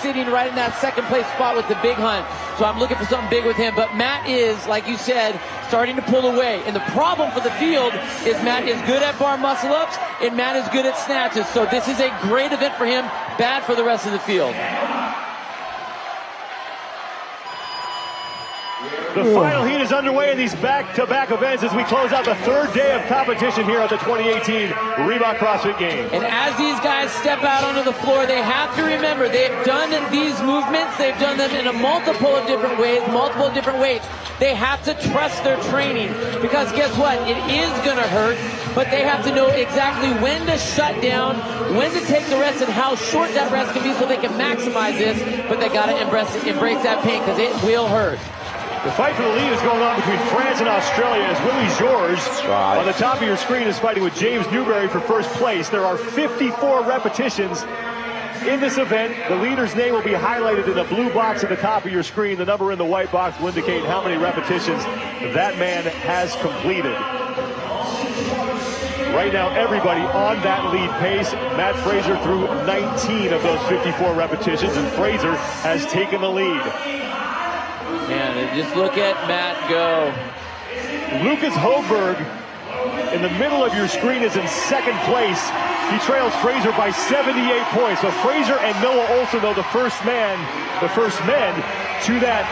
sitting right in that second place spot with the big hunt. So I'm looking for something big with him. But Matt is, like you said, starting to pull away. And the problem for the field is Matt is good at bar muscle ups and Matt is good at snatches. So this is a great event for him, bad for the rest of the field. The final heat is underway in these back-to-back events as we close out the third day of competition here at the 2018 Reebok CrossFit Games. And as these guys step out onto the floor, they have to remember they've done these movements, they've done them in a multiple of different ways, multiple different weights. They have to trust their training because guess what? It is going to hurt, but they have to know exactly when to shut down, when to take the rest, and how short that rest can be so they can maximize this, but they got to embrace that pain because it will hurt. The fight for the lead is going on between France and Australia as Willie Georges on the top of your screen is fighting with James Newberry for first place. There are 54 repetitions in this event. The leader's name will be highlighted in the blue box at the top of your screen. The number in the white box will indicate how many repetitions that man has completed. Right now, everybody on that lead pace. Matt Fraser threw 19 of those 54 repetitions, and Fraser has taken the lead. Man, just look at Matt go. Lucas Högberg in the middle of your screen is in second place. He trails Fraser by 78 points. So Fraser and Noah Olson, though, the first men to that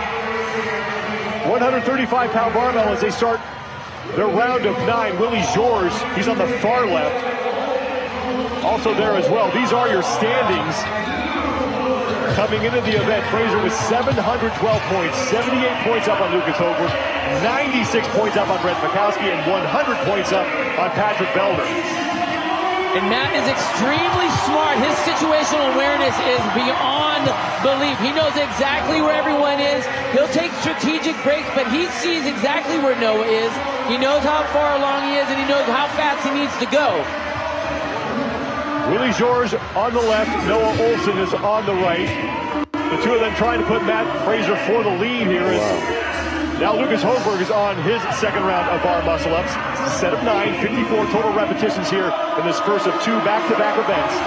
135-pound barbell as they start their round of 9. Willie Georges, he's on the far left, also there as well. These are your standings. Coming into the event, Fraser with 712 points, 78 points up on Lucas Högberg, 96 points up on Brent Fikowski, and 100 points up on Patrick Vellner. And Matt is extremely smart. His situational awareness is beyond belief. He knows exactly where everyone is. He'll take strategic breaks, but he sees exactly where Noah is. He knows how far along he is, and he knows how fast he needs to go. Willie Georges on the left, Noah Olson is on the right. The two of them trying to put Matt Fraser for the lead here. Now Lucas Högberg is on his second round of bar muscle ups. Set of 9, 54 total repetitions here in this first of 2 back-to-back events.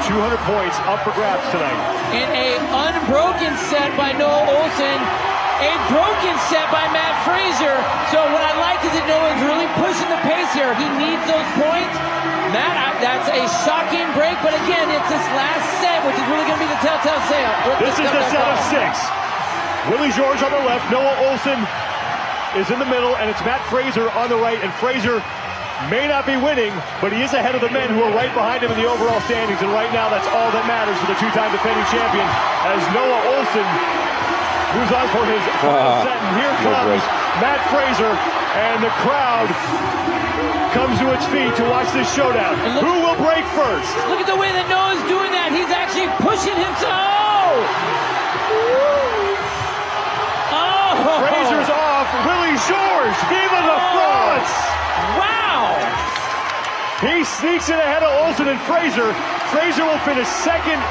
200 points up for grabs tonight. And a unbroken set by Noah Olson. A broken set by Matt Fraser. So what I like is that Noah's really pushing the pace here. He needs those points. Matt, that's a shocking break, but again, it's this last set, which is really going to be the telltale sale. This is the set of 6. Willie Georges on the left, Noah Olson is in the middle, and it's Matt Fraser on the right, and Fraser may not be winning, but he is ahead of the men who are right behind him in the overall standings, and right now that's all that matters for the 2-time defending champion as Noah Olson moves on for his final set, and here comes Matt Fraser, and the crowd comes to its feet to watch this showdown. Who will break first? Look at the way that Noah's doing that. He's actually pushing himself. Oh! Fraser's off. Willie Georges, viva la France! Wow! He sneaks in ahead of Olson and Fraser. Fraser will finish second.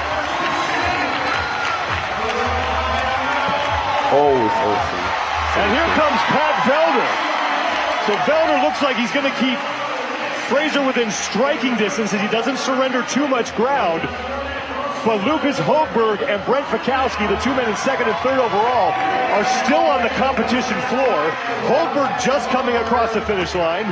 Oh, it's Olson. And here comes Pat Vellner. So Vellner looks like he's going to keep Fraser within striking distance as he doesn't surrender too much ground. But Lucas Högberg and Brent Fikowski, the 2 men in second and third overall, are still on the competition floor. Högberg just coming across the finish line.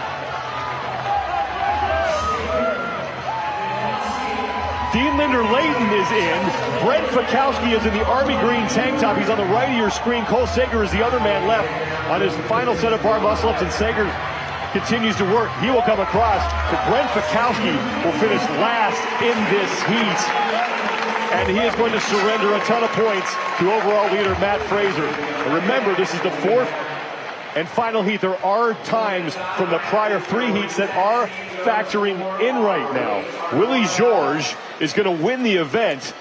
Dean Linder-Layton is in. Brent Fikowski is in the army green tank top. He's on the right of your screen. Cole Sager is the other man left on his final set of bar muscle-ups, and Sager continues to work. He will come across, but Brent Fikowski will finish last in this heat. And he is going to surrender a ton of points to overall leader Matt Fraser. And remember, this is the 4th and final heat. There are times from the prior 3 heats that are factoring in right now. Willie Georges is going to win the event.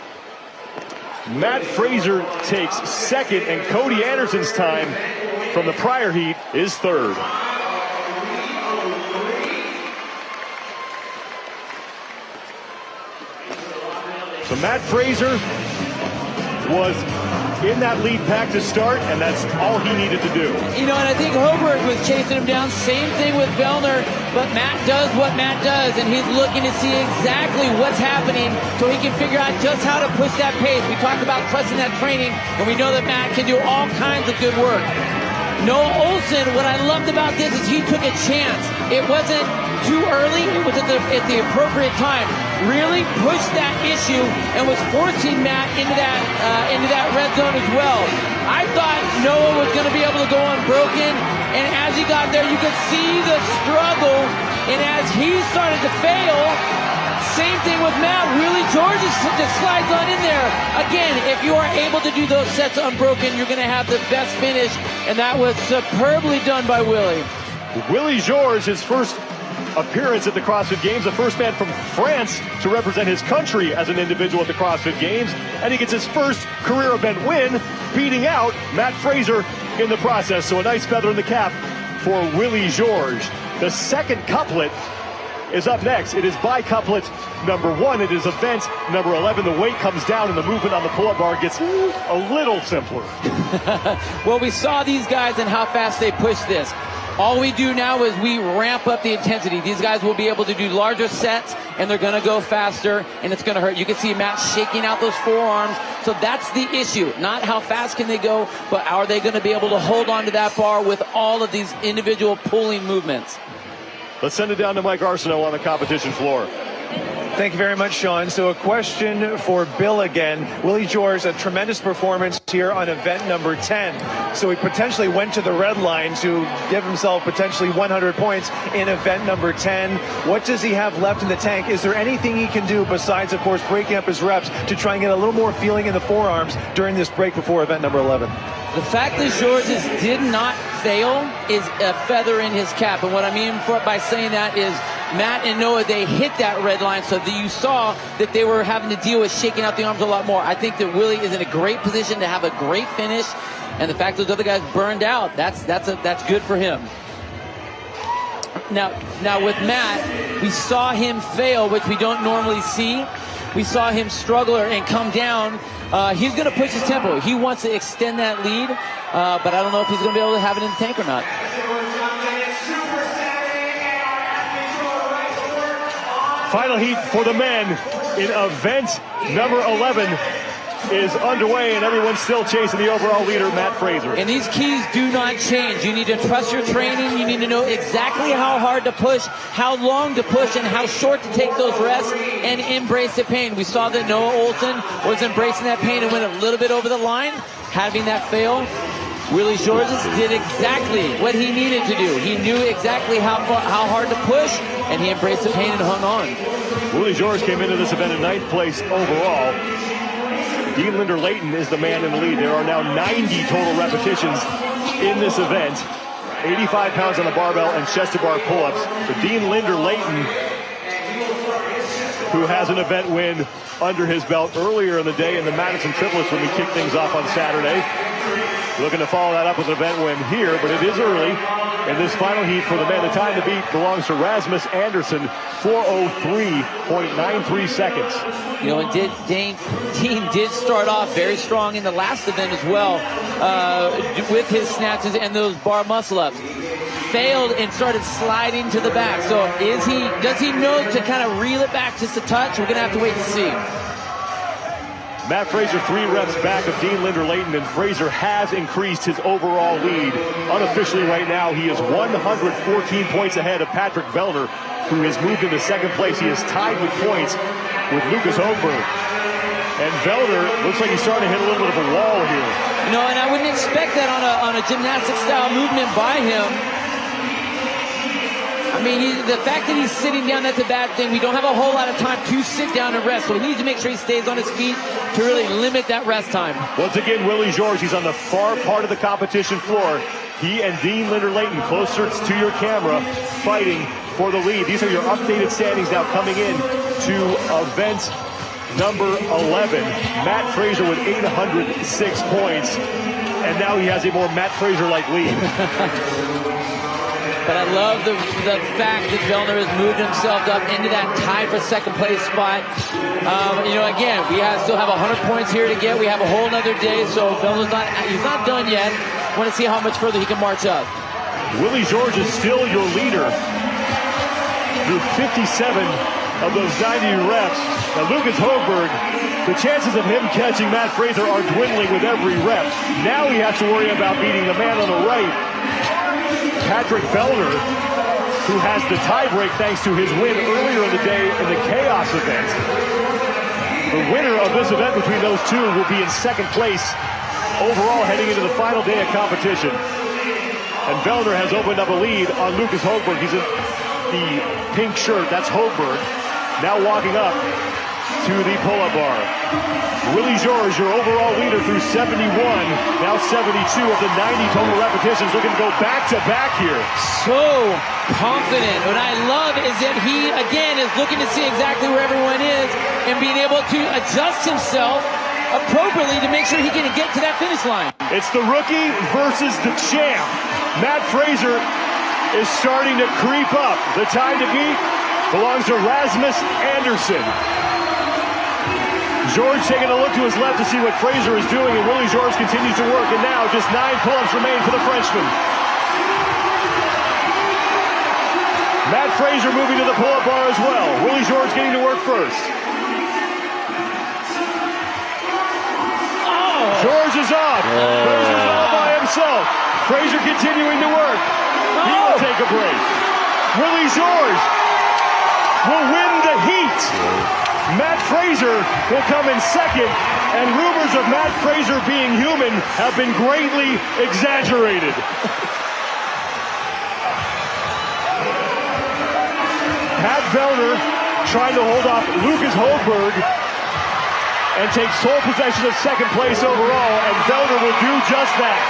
Matt Fraser takes second, and Cody Anderson's time from the prior heat is third. So Matt Fraser was in that lead pack to start, and that's all he needed to do. You know, and I think Högberg was chasing him down. Same thing with Vellner, but Matt does what Matt does, and he's looking to see exactly what's happening so he can figure out just how to push that pace. We talked about trusting that training, and we know that Matt can do all kinds of good work. Noah Olsen, what I loved about this is he took a chance. It wasn't too early, it was at the appropriate time. Really pushed that issue and was forcing Matt into that red zone as well. I thought Noah was going to be able to go unbroken, and as he got there, you could see the struggle, and as he started to fail, same thing with Matt. Willie George just slides on in there. Again, if you are able to do those sets unbroken, you're going to have the best finish, and that was superbly done by Willie. Willie George, his first appearance at the CrossFit Games, the first man from France to represent his country as an individual at the CrossFit Games, and he gets his first career event win, beating out Matt Fraser in the process. So a nice feather in the cap for Willie George. The second couplet is up next. It is Bicouplet number 1. It is event number 11. The weight comes down and the movement on the pull-up bar gets a little simpler. Well, we saw these guys and how fast they push this. All we do now is we ramp up the intensity. These guys will be able to do larger sets, and they're going to go faster, and it's going to hurt. You can see Matt shaking out those forearms. So that's the issue. Not how fast can they go, but are they going to be able to hold on to that bar with all of these individual pulling movements? Let's send it down to Mike Arsenault on the competition floor. Thank you very much, Sean. So a question for Bill again. Willie George, a tremendous performance here on event number 10. So he potentially went to the red line to give himself potentially 100 points in event number 10. What does he have left in the tank? Is there anything he can do besides, of course, breaking up his reps to try and get a little more feeling in the forearms during this break before event number 11? The fact that Georges did not fail is a feather in his cap. And what I mean by saying that is Matt and Noah, they hit that red line, so that you saw that they were having to deal with shaking out the arms a lot more. I think that Willie is in a great position to have a great finish, and the fact those other guys burned out, that's good for him. Now with Matt, we saw him fail, which we don't normally see. We saw him struggle and come down. He's going to push his tempo. He wants to extend that lead, but I don't know if he's going to be able to have it in the tank or not. Final heat for the men in event number 11 is underway, and everyone's still chasing the overall leader, Matt Fraser. And these keys do not change. You need to trust your training. You need to know exactly how hard to push, how long to push, and how short to take those rests, and embrace the pain. We saw that Noah Olsen was embracing that pain and went a little bit over the line, having that fail. Willie Georges did exactly what he needed to do. He knew exactly how hard to push, and he embraced the pain and hung on. Willie Georges came into this event in 9th place overall. Dean Linder-Layton is the man in the lead. There are now 90 total repetitions in this event. 85 pounds on the barbell and chest to bar pull-ups. So Dean Linder-Layton, who has an event win under his belt earlier in the day in the Madison Triplets when we kicked things off on Saturday. Looking to follow that up with an event win here, but it is early in this final heat for the men. The time to beat belongs to Rasmus Anderson, 4:03.93 seconds. You know, and Dean did start off very strong in the last event as well, with his snatches and those bar muscle-ups. Failed and started sliding to the back. So does he know to kind of reel it back just a touch? We're going to have to wait to see. Matt Fraser 3 reps back of Dean Linder-Layton, and Fraser has increased his overall lead. Unofficially right now, he is 114 points ahead of Patrick Vellner, who has moved into 2nd place. He is tied with points with Lucas Högberg. And Vellner looks like he's starting to hit a little bit of a wall here. You know, and I wouldn't expect that on a gymnastic-style movement by him. I mean, the fact that he's sitting down, that's a bad thing. We don't have a whole lot of time to sit down and rest, so he needs to make sure he stays on his feet to really limit that rest time. Once again, Willie George, he's on the far part of the competition floor. He and Dean Linder-Layton closer to your camera, fighting for the lead. These are your updated standings now coming in to event number 11. Matt Fraser with 806 points, and now he has a more Matt Fraser-like lead. But I love the fact that Vellner has moved himself up into that tie for second place spot. Again, we still have 100 points here to get. We have a whole nother day, so Vellner's he's not done yet. Want to see how much further he can march up. Willie George is still your leader through 57 of those 90 reps. Now Lucas Högberg, the chances of him catching Matt Fraser are dwindling with every rep. Now he has to worry about beating the man on the right, Patrick Vellner, who has the tiebreak thanks to his win earlier in the day in the Chaos event. The winner of this event between those two will be in second place overall heading into the final day of competition. And Vellner has opened up a lead on Lucas Högberg. He's in the pink shirt. That's Högberg. Now walking up to the pull-up bar. Willie George, your overall leader through 71, now 72 of the 90 total repetitions, looking to go back-to-back here. So confident. What I love is that he, again, is looking to see exactly where everyone is and being able to adjust himself appropriately to make sure he can get to that finish line. It's the rookie versus the champ. Matt Fraser is starting to creep up. The time to beat belongs to Rasmus Anderson. George taking a look to his left to see what Fraser is doing, and Willie George continues to work, and now just 9 pull-ups remain for the Frenchman. Matt Fraser moving to the pull-up bar as well. Willie George getting to work first. George is off. Fraser's all by himself. Fraser continuing to work. He will take a break. Willie George will win the heat. Matt Fraser will come in second, and rumors of Matt Fraser being human have been greatly exaggerated. Pat Vellner trying to hold off Lucas Högberg and take sole possession of second place overall, and Vellner will do just that.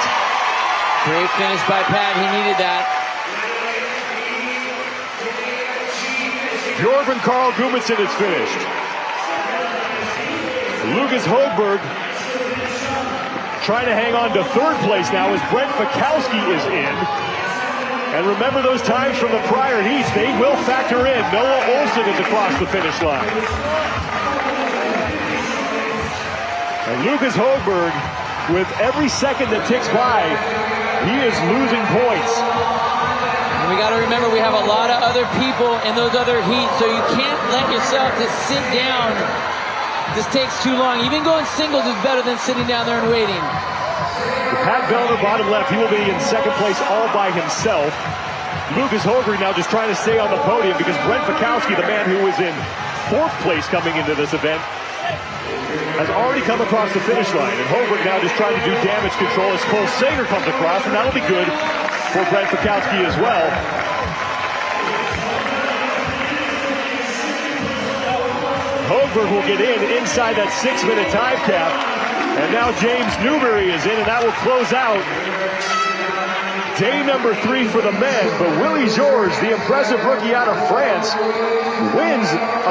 Great finish by Pat. He needed that. Bjorgvin Carl Gudmundsson is finished. Lucas Högberg trying to hang on to third place now as Brent Fikowski is in. And remember those times from the prior heats, they will factor in. Noah Olsen is across the finish line. And Lucas Högberg, with every second that ticks by, he is losing points. And we got to remember we have a lot of other people in those other heats, so you can't let yourself just sit down. This takes too long. Even going singles is better than sitting down there and waiting. Pat Vellner, bottom left, he will be in second place all by himself. Lucas Högberg now just trying to stay on the podium because Brent Fikowski, the man who was in fourth place coming into this event, has already come across the finish line. And Högberg now just trying to do damage control as Cole Sager comes across, and that'll be good for Brent Fikowski as well. Högberg will get in inside that 6-minute time cap. And now James Newberry is in, and that will close out day number 3 for the men. But Willie George, the impressive rookie out of France, wins